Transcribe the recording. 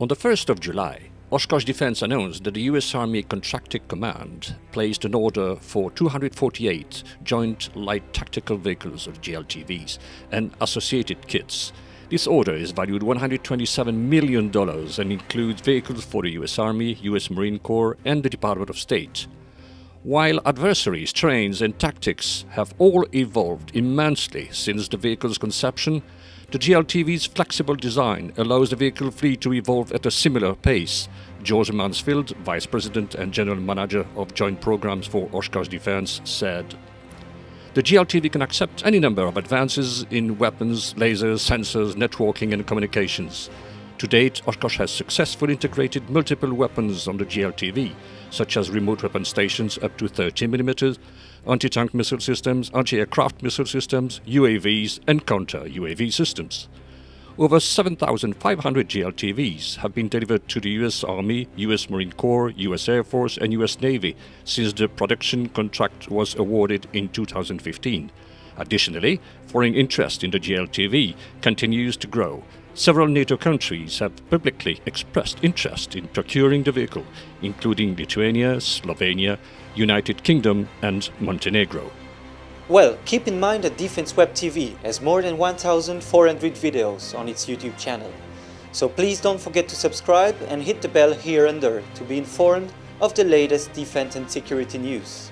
On the 1st of July, Oshkosh Defense announced that the U.S. Army Contracting Command placed an order for 248 Joint Light Tactical Vehicles, or JLTVs, and associated kits. This order is valued $127 million and includes vehicles for the U.S. Army, U.S. Marine Corps, and the Department of State. While adversaries, trains, and tactics have all evolved immensely since the vehicle's conception, the JLTV's flexible design allows the vehicle fleet to evolve at a similar pace. George Mansfield, Vice President and General Manager of Joint Programs for Oshkosh Defense, said, "The JLTV can accept any number of advances in weapons, lasers, sensors, networking, and communications. To date, Oshkosh has successfully integrated multiple weapons on the JLTV, such as remote weapon stations up to 30 mm, anti-tank missile systems, anti-aircraft missile systems, UAVs, and counter-UAV systems. Over 7,500 JLTVs have been delivered to the U.S. Army, U.S. Marine Corps, U.S. Air Force, and U.S. Navy since the production contract was awarded in 2015. Additionally, foreign interest in the JLTV continues to grow. Several NATO countries have publicly expressed interest in procuring the vehicle, including Lithuania, Slovenia, United Kingdom, and Montenegro." Well, keep in mind that Defense Web TV has more than 1,400 videos on its YouTube channel. So please don't forget to subscribe and hit the bell here and there to be informed of the latest defense and security news.